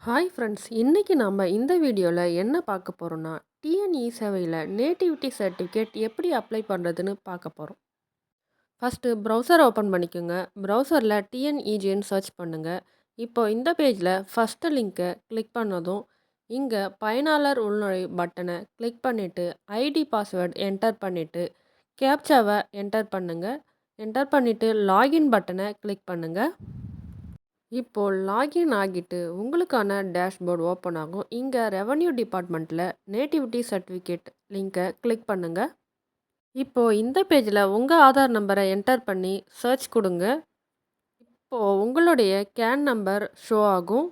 Hi friends, இன்னைக்கு நம்ம இந்த வீடியோவில் என்ன பார்க்க போகிறோம்னா டிஎன்இ சேவையில் நேட்டிவிட்டி சர்டிஃபிகேட் எப்படி அப்ளை பண்ணுறதுன்னு பார்க்க போகிறோம். ஃபஸ்ட்டு ப்ரௌசர் ஓப்பன் பண்ணிக்கோங்க. ப்ரௌசரில் டிஎன்இஜின்னு சர்ச் பண்ணுங்கள். இப்போ இந்த பேஜில் ஃபஸ்ட்டு லிங்க்கை கிளிக் பண்ணதும் இங்கே பயனாளர் உள்நுழை பட்டனை கிளிக் பண்ணிவிட்டு ஐடி பாஸ்வேர்டு என்டர் பண்ணிவிட்டு கேப்சாவை என்டர் பண்ணுங்கள். என்டர் பண்ணிவிட்டு லாகின் பட்டனை கிளிக் பண்ணுங்கள். இப்போ லாகின் ஆகிட்டு உங்களுக்கான டேஷ்போர்டு ஓப்பன் ஆகும். இங்கே ரெவென்யூ டிபார்ட்மெண்ட்டில் நேட்டிவிட்டி சர்டிஃபிகேட் லிங்கை கிளிக் பண்ணுங்கள். இப்போது இந்த பேஜில் உங்கள் ஆதார் நம்பரை என்டர் பண்ணி சர்ச் கொடுங்க. இப்போது உங்களுடைய கேன் நம்பர் ஷோ ஆகும்.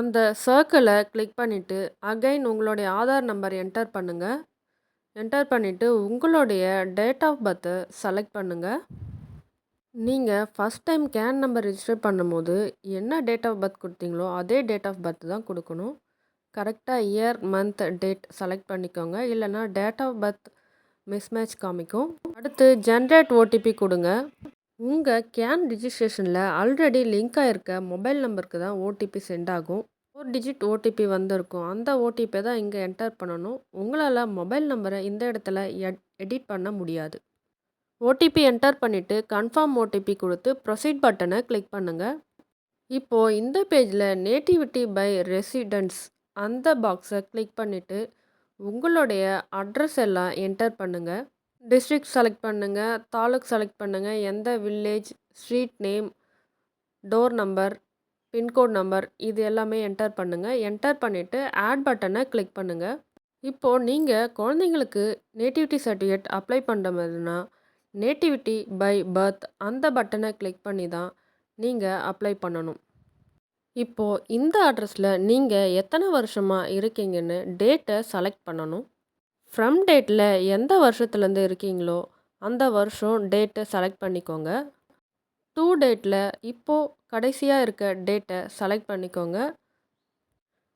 அந்த சர்க்கிளை கிளிக் பண்ணிவிட்டு அகைன் உங்களுடைய ஆதார் நம்பர் என்டர் பண்ணுங்கள். என்டர் பண்ணிவிட்டு உங்களுடைய டேட் ஆஃப் பர்த்தை செலக்ட் பண்ணுங்கள். நீங்கள் first time can number register பண்ணும்போது என்ன டேட் ஆஃப் பர்த் கொடுத்தீங்களோ அதே டேட் ஆஃப் பர்த் தான் கொடுக்கணும். கரெக்டாக இயர், மந்த், டேட் செலக்ட் பண்ணிக்கோங்க. இல்லைனா டேட் ஆஃப் பர்த் மிஸ்மேட்ச் காமிக்கும். அடுத்து ஜென்ரேட் ஓடிபி கொடுங்க. உங்கள் கேன் ரிஜிஸ்ட்ரேஷனில் ஆல்ரெடி லிங்க் ஆகிருக்க மொபைல் நம்பருக்கு தான் ஓடிபி சென்ட் ஆகும். 4 டிஜிட் ஓடிபி வந்திருக்கும். அந்த ஓடிபியை தான் இங்கே என்டர் பண்ணணும். உங்களால் மொபைல் நம்பரை இந்த இடத்துல எடிட் பண்ண முடியாது. ஓடிபி என்டர் பண்ணிவிட்டு கன்ஃபார்ம் ஓடிபி கொடுத்து ப்ரொசீட் பட்டனை கிளிக் பண்ணுங்கள். இப்போது இந்த பேஜில் நேட்டிவிட்டி பை ரெசிடென்ஸ் அந்த பாக்ஸை கிளிக் பண்ணிவிட்டு உங்களுடைய அட்ரஸ் எல்லாம் என்டர் பண்ணுங்கள். டிஸ்ட்ரிக்ட் செலக்ட் பண்ணுங்கள், தாலுக் செலக்ட் பண்ணுங்கள், எந்த village, street name, door number, pincode number இது எல்லாமே என்டர் பண்ணுங்கள். என்டர் பண்ணிவிட்டு ஆட் பட்டனை கிளிக் பண்ணுங்கள். இப்போது நீங்கள் குழந்தைங்களுக்கு நேட்டிவிட்டி சர்டிஃபிகேட் அப்ளை பண்ணுற மாதிரினா நேட்டிவிட்டி பை பர்த் அந்த பட்டனை கிளிக் பண்ணி தான் நீங்கள் அப்ளை பண்ணணும். இப்போது இந்த அட்ரஸில் நீங்கள் எத்தனை வருஷமாக இருக்கீங்கன்னு டேட்டை செலக்ட் பண்ணணும். ஃப்ரம் டேட்டில் எந்த வருஷத்துலேருந்து இருக்கீங்களோ அந்த வருஷம் டேட்டை செலக்ட் பண்ணிக்கோங்க. டு டேட்டில் இப்போது கடைசியாக இருக்க டேட்டை செலக்ட் பண்ணிக்கோங்க.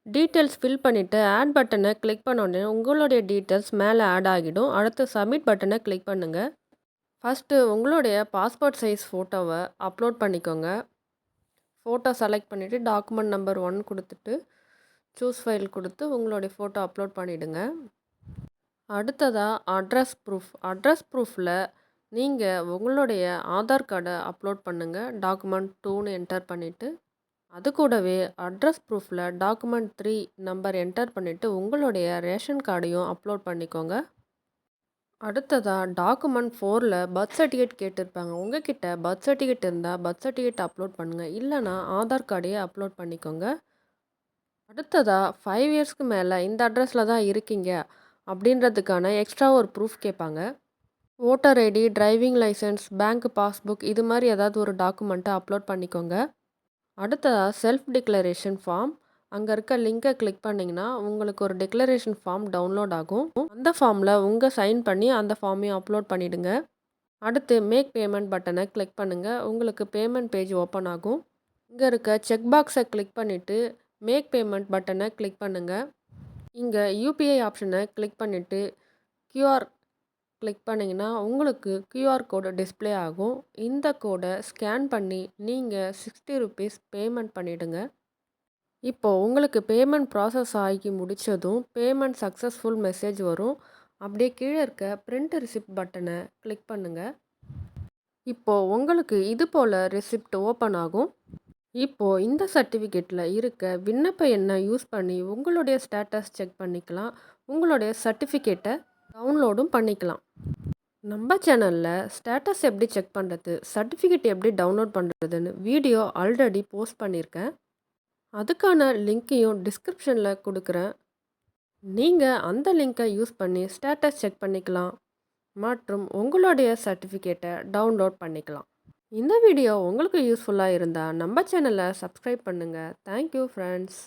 டீட்டெயில்ஸ் ஃபில் பண்ணிவிட்டு ஆட் பட்டனை கிளிக் பண்ண உடனே உங்களுடைய டீட்டெயில்ஸ் மேலே ஆட் ஆகிடும். அடுத்து சப்மிட் பட்டனை கிளிக் பண்ணுங்கள். ஃபஸ்ட்டு உங்களுடைய பாஸ்போர்ட் சைஸ் ஃபோட்டோவை அப்லோட் பண்ணிக்கோங்க. ஃபோட்டோ செலக்ட் பண்ணிவிட்டு டாக்குமெண்ட் நம்பர் 1 கொடுத்துட்டு சூஸ் ஃபைல் கொடுத்து உங்களுடைய ஃபோட்டோ அப்லோட் பண்ணிவிடுங்க. அடுத்ததாக அட்ரஸ் ப்ரூஃபில் நீங்கள் உங்களுடைய ஆதார் கார்டை அப்லோட் பண்ணுங்கள். டாக்குமெண்ட் 2ன்னு என்டர் பண்ணிவிட்டு அது கூடவே அட்ரஸ் ப்ரூஃபில் டாக்குமெண்ட் 3 நம்பர் என்டர் பண்ணிவிட்டு உங்களுடைய ரேஷன் கார்டையும் அப்லோட் பண்ணிக்கோங்க. அடுத்ததாக டாக்குமெண்ட் 4ல் பர்த் சர்டிஃபிகேட் கேட்டிருப்பாங்க. உங்ககிட்ட பர்த் சர்டிஃபிகேட் இருந்தால் பர்த் சர்டிஃபிகேட் அப்லோட் பண்ணுங்கள். இல்லைனா ஆதார் கார்டையே அப்லோட் பண்ணிக்கோங்க. அடுத்ததாக 5 இயர்ஸ்க்கு மேலே இந்த அட்ரஸில் தான் இருக்கீங்க அப்படின்றதுக்கான எக்ஸ்ட்ரா ஒரு ப்ரூஃப் கேட்பாங்க. Voter ID, driving licence, bank passbook இது மாதிரி ஏதாவது ஒரு டாக்குமெண்ட்டை அப்லோட் பண்ணிக்கோங்க. அடுத்ததாக செல்ஃப் டிக்ளரேஷன் ஃபார்ம் அங்கே இருக்க லிங்கை கிளிக் பண்ணிங்கன்னா உங்களுக்கு ஒரு டிக்ளரேஷன் ஃபார்ம் டவுன்லோட் ஆகும். அந்த ஃபார்மில் உங்கள் சைன் பண்ணி அந்த ஃபார்மையும் அப்லோட் பண்ணிவிடுங்க. அடுத்து மேக் பேமெண்ட் பட்டனை கிளிக் பண்ணுங்கள். உங்களுக்கு பேமெண்ட் பேஜ் ஓப்பன் ஆகும். இங்கே இருக்க செக் பாக்ஸை கிளிக் பண்ணிவிட்டு மேக் பேமெண்ட் பட்டனை கிளிக் பண்ணுங்கள். இங்கே யூபிஐ ஆப்ஷனை கிளிக் பண்ணிவிட்டு கியூஆர் கிளிக் பண்ணிங்கன்னா உங்களுக்கு கியூஆர் கோடு டிஸ்பிளே ஆகும். இந்த கோடை ஸ்கேன் பண்ணி நீங்கள் 60 ருபீஸ் பேமெண்ட் பண்ணிவிடுங்க. இப்போது உங்களுக்கு பேமெண்ட் ப்ராசஸ் ஆகி முடித்ததும் பேமெண்ட் சக்ஸஸ்ஃபுல் மெசேஜ் வரும். அப்படியே கீழே இருக்க பிரிண்ட் ரிசிப்ட் பட்டனை கிளிக் பண்ணுங்கள். இப்போது உங்களுக்கு இது போல் ரிசிப்ட் ஓப்பன் ஆகும். இப்போது இந்த சர்டிஃபிகேட்டில் இருக்க விண்ணப்ப எண்ணை யூஸ் பண்ணி உங்களுடைய ஸ்டேட்டஸ் செக் பண்ணிக்கலாம். உங்களுடைய சர்டிஃபிகேட்டை டவுன்லோடும் பண்ணிக்கலாம். நம்ம சேனலில் ஸ்டேட்டஸ் எப்படி செக் பண்ணுறது, சர்டிஃபிகேட் எப்படி டவுன்லோட் பண்ணுறதுன்னு வீடியோ ஆல்ரெடி போஸ்ட் பண்ணியிருக்கேன். அதுக்கான லிங்க்கையும் டிஸ்கிரிப்ஷனில் கொடுக்குறேன். நீங்கள் அந்த லிங்க்கை யூஸ் பண்ணி ஸ்டேட்டஸ் செக் பண்ணிக்கலாம் மற்றும் உங்களுடைய சர்டிஃபிகேட்டை டவுன்லோட் பண்ணிக்கலாம். இந்த வீடியோ உங்களுக்கு யூஸ்ஃபுல்லாக இருந்தால் நம்ம சேனலை சப்ஸ்கிரைப் பண்ணுங்கள். Thank you friends.